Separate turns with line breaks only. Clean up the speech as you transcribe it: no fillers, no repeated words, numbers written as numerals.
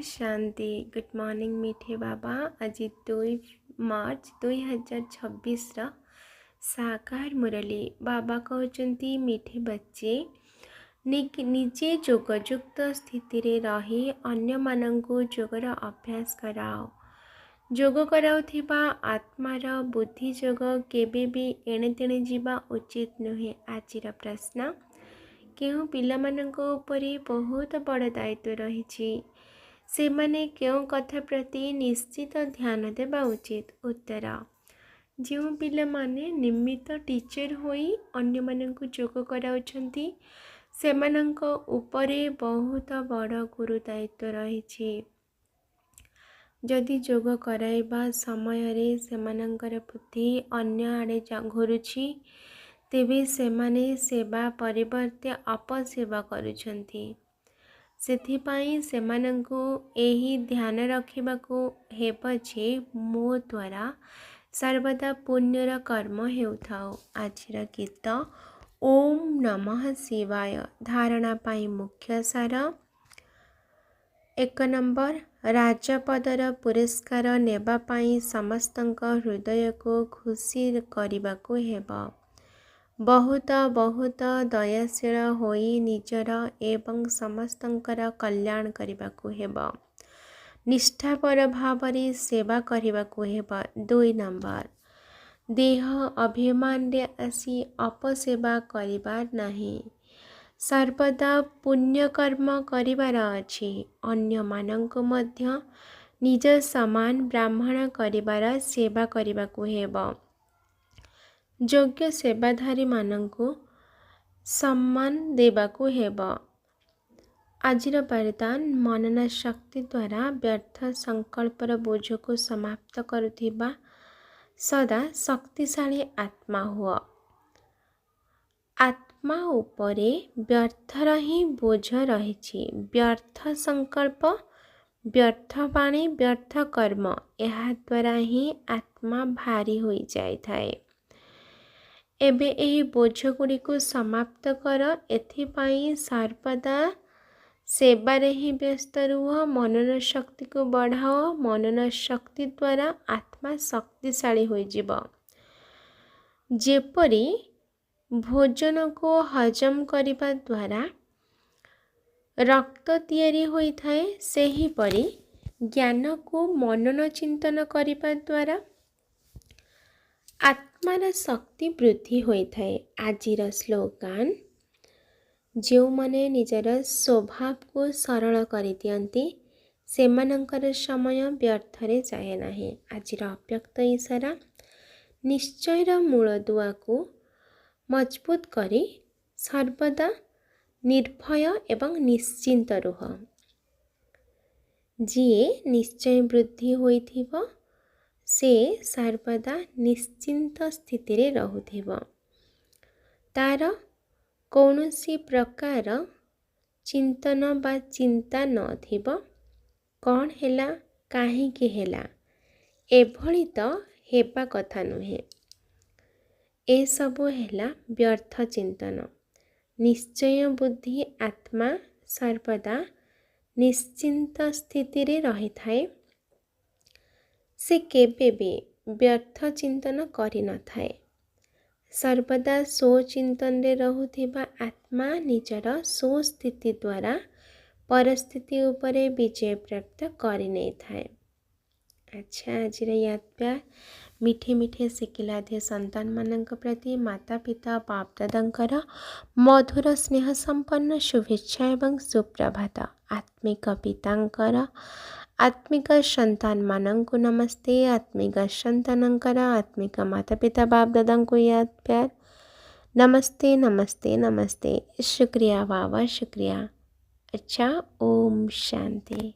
शांति। Good morning मीठे बाबा। आज 2 मार्च 2026 साकार मुरली। बाबा कहते मीठे बच्चे निजे जोगयुक्त स्थिति रे रही अन्य मानंकु जोगर अभ्यास कराओ। जोग कराउथिबा आत्मार बुद्धि जोग केबे भी एणे तेणे जीवा उचित नुहे। आजिर प्रश्न, केउं पिलामानंको उपरे बहुत बड़ दायित्व रही, से माने क्यों कथा प्रति निश्चित ध्यान देवा उचित। उत्तर, जो पिला माने निमित्त टीचर होई अन्य मानंकु जोग कराउछंती सेमानंको उपरे बहुत बड़ गुरु दायित्व रही। जदि जोग कराइबा समय रे सेमानंकर बुद्धि अन्य आड़े घुरुछि तेबे सेमाने सेवा परिवर्ते अपसेवा करुछंती। सेथिपाई सेमानंकु एही ध्यान रखिबाकु हेब जे मो द्वारा सर्वदा पुण्यर कर्म हेउथाओ। आजिर गीत ओम नमः शिवाय। धारणा पाई मुख्य सार। 1 नंबर, राजपदर पुरस्कार नेबा पाई समस्तंक हृदय को खुशी करिबाकु हेब। बहुत बहुत दयाशील होई निजर एवं समस्तंकर कल्याण करिबाकु हेब। निष्ठापर भावरे सेवा करिबाकु हेब। 2 नंबर, देह अभिमान रे आसी अपसेवा करिबार नाही। सर्वदा पुण्य कर्म करिबार अछि। अन्य मानंको मध्य निज समान ब्राह्मण करिबार सेवा करिबाकु हेब। योग्य सेवाधारी मानंको सम्मान देबाकु हेब। आजिर वरदान, मनन शक्ति द्वारा व्यर्थ संकल्पर बोझ को समाप्त करुथिबा सदा शक्तिशाली आत्मा हुआ। आत्मा उपरे व्यर्थर ही बोझ रही। व्यर्थ संकल्प, व्यर्थ वाणी, व्यर्थ कर्म, यह द्वारा ही आत्मा भारी होई जाय थाए। एबे एही बोझ गुड़ी को समाप्त कर। एथिपाई सर्वदा सेवारे ही व्यस्त रुह। मनन शक्ति को बढ़ाओ। मनन शक्ति द्वारा आत्मा शक्तिशाली होई जिव। जेपरी भोजन को हजम करिबा द्वारा रक्त तैयारी होई थाए, सेही परी ज्ञान को मनन चिंतन करिबा द्वारा आत्मार शक्ति वृद्धि होई थाए। आजिर स्लोगान, जो माने निजर स्वभाव को सरल करि दियंती सेमानंकर समय व्यर्थरे जाए नाही। आजिर अव्यक्त इशारा, निश्चयर मूल दुआ को मजबूत करी सर्वदा निर्भय एवं निश्चिंत रुह। जिए निश्चय वृद्धि होइथिबो से सर्वदा निश्चिंत स्थिति रे रहुथिबो। तार कौनसी प्रकार चिंतन बा चिंता न थिबो। कौन हेला, काहीकि हेला, एभली तो हेबा कथा नुहे। ए सबु हेला व्यर्थ चिंतन। निश्चय बुद्धि आत्मा सर्वदा निश्चिंत स्थिति रे रही थाए। से केबे भी व्यर्थ चिंतन करि न थाए। सर्वदा स्वचिंतन रे रहुथिबा आत्मा निजर स्वस्थिति द्वारा परिस्थिति उपरे विजय प्राप्त करि नै थाए। अच्छा, आजिर याद प्यार मीठे मीठे शिकिलाधे संतान मानक प्रति माता पिता बाप दादांकर मधुर स्नेह संपन्न शुभेच्छा एवं सुप्रभात। आत्मिक पितांकर आत्मिक संतान मानंकु नमस्ते। आत्मिक संतानंकर आत्मिक माता पिता बाप दादांकु याद प्यार नमस्ते नमस्ते नमस्ते। शुक्रिया बाबा, शुक्रिया। अच्छा, ओम शांति।